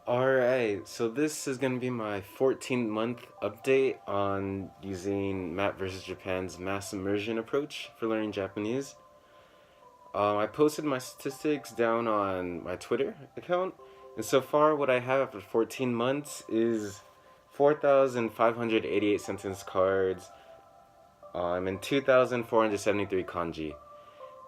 Alright, so this is going to be my 14-month update on using Japan's Mass Immersion Approach for learning Japanese. I posted my statistics down on my Twitter account, and so far what I have after 14 months is 4,588 sentence cards, and 2,473 kanji.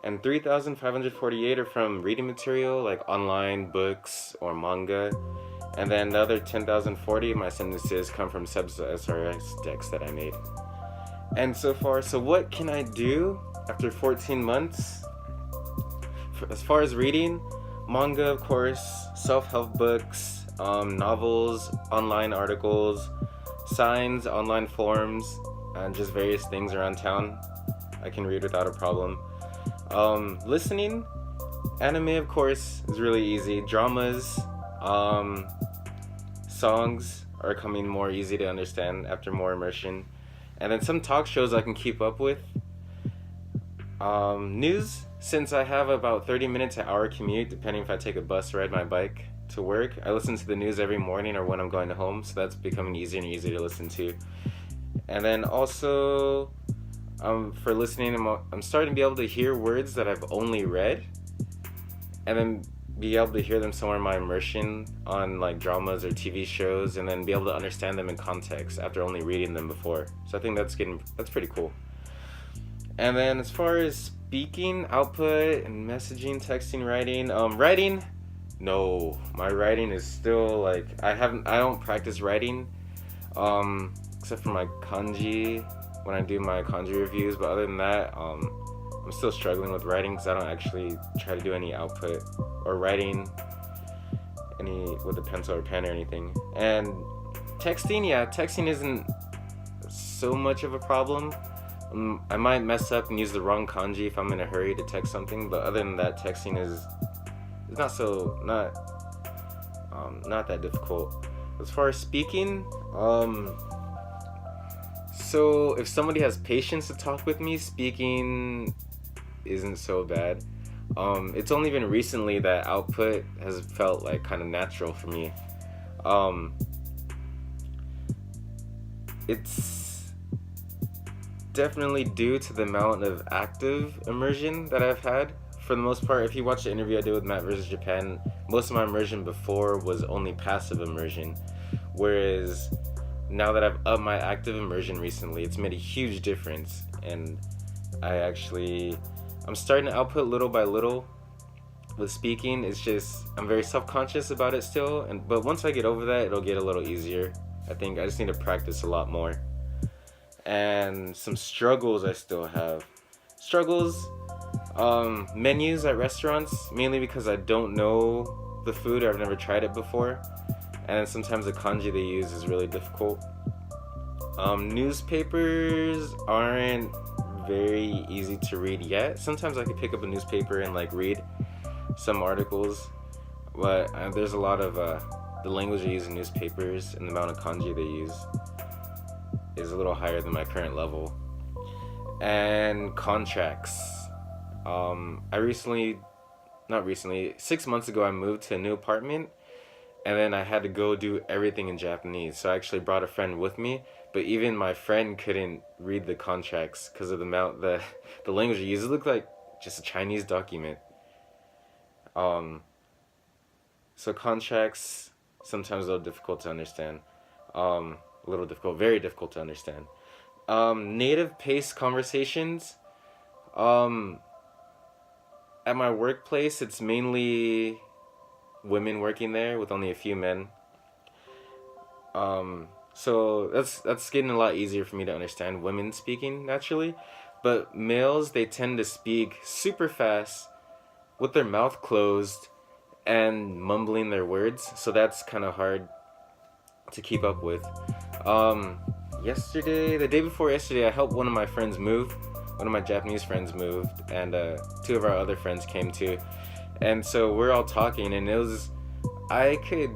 And 3,548 are from reading material like online books or manga. And then the other 10,040 of my sentences come from subs SRS decks that I made. And so far, so what can I do after 14 months? As far as reading, manga, of course, self-help books, novels, online articles, signs, online forums, and just various things around town I can read without a problem. Listening, anime, of course, is really easy. Dramas, songs are coming more easy to understand after more immersion. And then some talk shows I can keep up with. News, since I have about 30 minutes to hour commute, depending if I take a bus or ride my bike to work, I listen to the news every morning or when I'm going home, so that's becoming easier and easier to listen to. And then also, for listening, I'm starting to be able to hear words that I've only read, and then be able to hear them somewhere in my immersion on like dramas or TV shows, and then be able to understand them in context after only reading them before. So I think that's pretty cool. And then as far as speaking, output, and messaging, texting, writing, no, my writing is still like I don't practice writing, except for my kanji when I do my kanji reviews. But other than that, I'm still struggling with writing because I don't actually try to do any output or writing any with a pencil or pen or anything. And texting isn't so much of a problem. I might mess up and use the wrong kanji if I'm in a hurry to text something, but other than that, texting is not that difficult. As far as speaking, so if somebody has patience to talk with me, speaking isn't so bad. It's only been recently that output has felt like kind of natural for me. It's definitely due to the amount of active immersion that I've had. For the most part, if you watch the interview I did with Matt vs. Japan, most of my immersion before was only passive immersion. Whereas now that I've upped my active immersion recently, it's made a huge difference. And I'm starting to output little by little with speaking. It's just, I'm very self-conscious about it still. But once I get over that, it'll get a little easier. I think I just need to practice a lot more. And some struggles I still have. Menus at restaurants, mainly because I don't know the food or I've never tried it before. And sometimes the kanji they use is really difficult. Newspapers aren't very easy to read yet. Sometimes I could pick up a newspaper and like read some articles, but there's a lot of the language they use in newspapers and the amount of kanji they use is a little higher than my current level. And contracts. 6 months ago I moved to a new apartment, and then I had to go do everything in Japanese. So I actually brought a friend with me, but even my friend couldn't read the contracts because of the language they use. It looked like just a Chinese document. So contracts sometimes a little difficult to understand. Very difficult to understand. Native paced conversations. At my workplace, it's mainly women working there with only a few men. So that's getting a lot easier for me to understand women speaking naturally. But males, they tend to speak super fast with their mouth closed and mumbling their words. So that's kind of hard to keep up with. The day before yesterday, I helped one of my friends move. One of my Japanese friends moved, and two of our other friends came too. And so we're all talking, and I could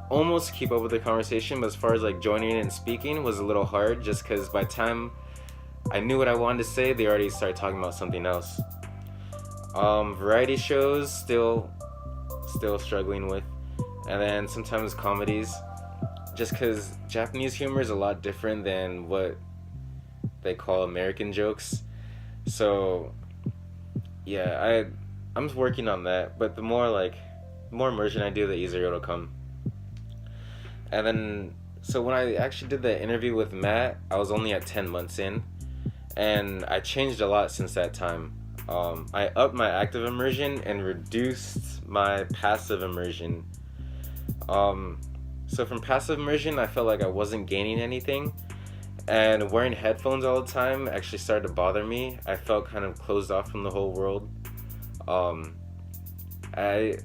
almost keep up with the conversation, but as far as like joining in and speaking was a little hard, just because by the time I knew what I wanted to say, they already started talking about something else. Variety shows, still struggling with. and then sometimes comedies, just because Japanese humor is a lot different than what they call American jokes. So yeah, I'm just working on that, but the more immersion I do, the easier it'll come. And then, so when I actually did the interview with Matt, I was only at 10 months in, and I changed a lot since that time. I upped my active immersion and reduced my passive immersion. So from passive immersion, I felt like I wasn't gaining anything, and wearing headphones all the time actually started to bother me. I felt kind of closed off from the whole world. I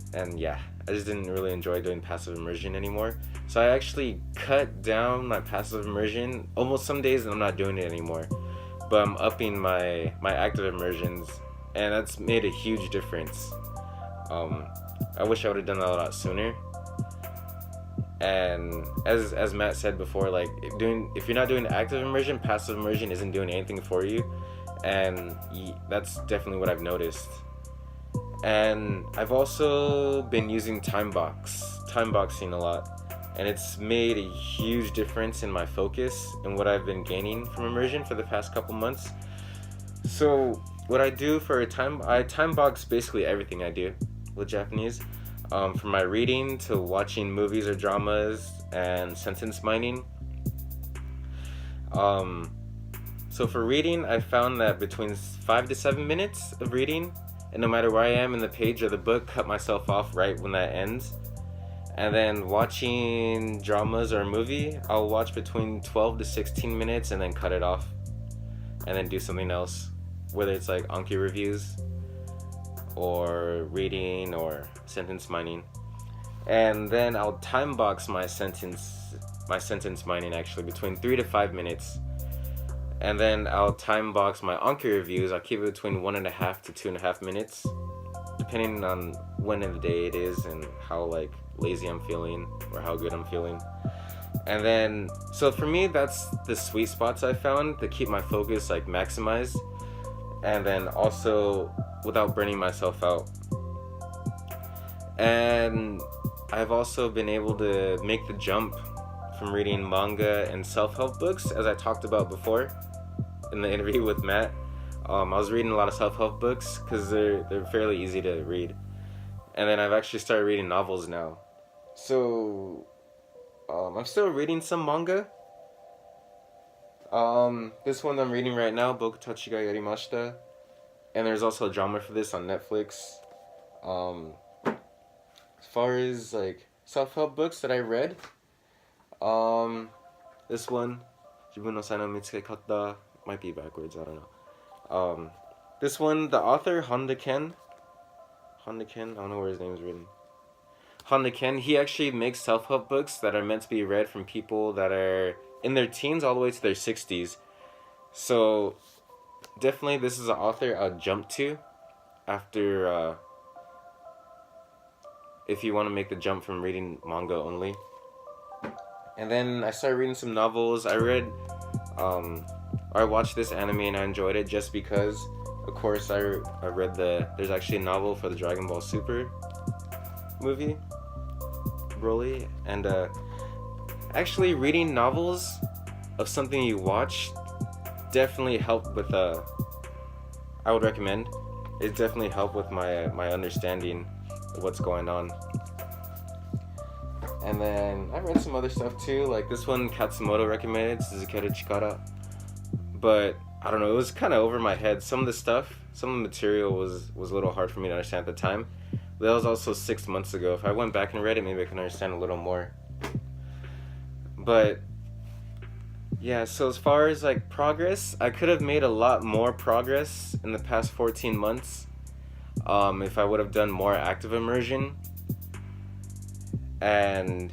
just didn't really enjoy doing passive immersion anymore. So I actually cut down my passive immersion. Almost some days I'm not doing it anymore, but I'm upping my active immersions, and that's made a huge difference. I wish I would have done that a lot sooner. And as Matt said before, like if you're not doing active immersion, passive immersion isn't doing anything for you, and that's definitely what I've noticed. And I've also been using timeboxing a lot, and it's made a huge difference in my focus and what I've been gaining from immersion for the past couple months. So what I do I timebox basically everything I do with Japanese. From my reading to watching movies or dramas and sentence mining. So for reading, I found that between 5 to 7 minutes of reading, and no matter where I am in the page or the book, cut myself off right when that ends. And then watching dramas or a movie, I'll watch between 12 to 16 minutes and then cut it off. And then do something else, whether it's like Anki reviews or reading or sentence mining. And then I'll time box my sentence mining actually between 3 to 5 minutes. And then I'll time box my Anki reviews. I'll keep it between 1.5 to 2.5 minutes, depending on when of the day it is and how lazy I'm feeling or how good I'm feeling. And then, so for me, that's the sweet spots I found to keep my focus maximized, and then also without burning myself out. And I've also been able to make the jump from reading manga and self-help books, as I talked about before in the interview with Matt. I was reading a lot of self-help books because they're fairly easy to read. And then I've actually started reading novels now. So I'm still reading some manga. This one I'm reading right now, Boku Tachi ga Yarimashita. And there's also a drama for this on Netflix. As far as self-help books that I read, this one, Jibun no Sai no Mitsukekata, might be backwards, I don't know. This one, the author, Honda Ken, I don't know where his name is written. Honda Ken, he actually makes self-help books that are meant to be read from people that are in their teens all the way to their 60s. So definitely this is an author I'll jump to after if you want to make the jump from reading manga only. And then I started reading some novels. I watched this anime and I enjoyed it just because, of course, I read there's actually a novel for the Dragon Ball Super movie, Broly. And actually reading novels of something you watch definitely helped with I would recommend. It definitely helped with my understanding of what's going on. And then I read some other stuff too, like this one Katsumoto recommended, Suzukeru Chikara. But I don't know, it was kind of over my head. Some of the material was a little hard for me to understand at the time. But that was also 6 months ago. If I went back and read it, maybe I can understand a little more. But yeah, so as far as progress, I could have made a lot more progress in the past 14 months if I would have done more active immersion. And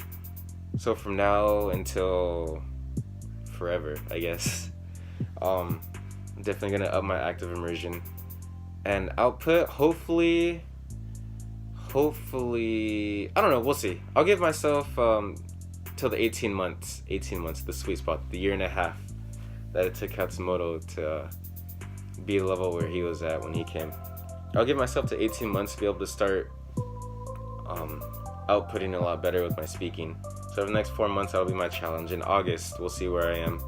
so from now until forever, I guess, I'm definitely gonna up my active immersion and output. Hopefully, I don't know, we'll see. I'll give myself till the 18 months, the sweet spot, the 1.5 years that it took Katsumoto to be the level where he was at when he came. I'll give myself to 18 months to be able to start outputting a lot better with my speaking. So for the next 4 months, that'll be my challenge. In August, we'll see where I am.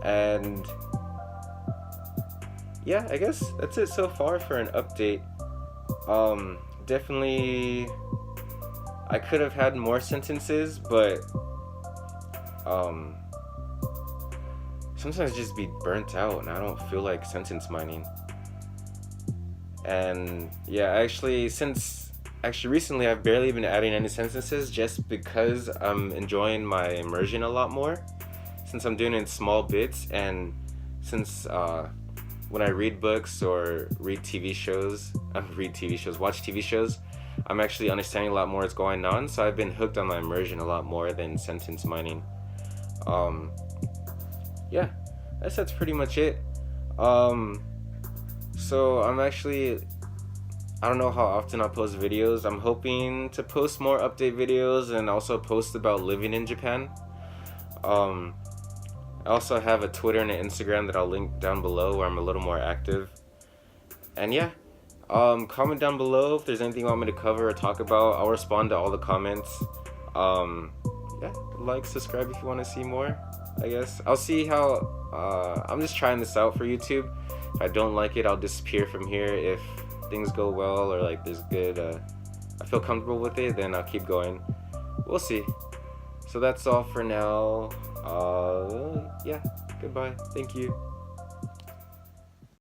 And yeah, I guess that's it so far for an update. Definitely, I could have had more sentences, but sometimes I just be burnt out and I don't feel like sentence mining. And yeah, actually recently I've barely been adding any sentences just because I'm enjoying my immersion a lot more, since I'm doing it in small bits, and since when I read books or watch TV shows, I'm actually understanding a lot more what's going on, so I've been hooked on my immersion a lot more than sentence mining. Yeah, that's pretty much it. So I don't know how often I'll post videos. I'm hoping to post more update videos and also post about living in Japan. I also have a Twitter and an Instagram that I'll link down below where I'm a little more active. And yeah, comment down below if there's anything you want me to cover or talk about. I'll respond to all the comments. Yeah, like, subscribe if you want to see more, I guess. I'll see how, I'm just trying this out for YouTube. If I don't like it, I'll disappear from here. If things go well or like there's good, I feel comfortable with it, then I'll keep going. We'll see. So that's all for now. Yeah, goodbye. Thank you.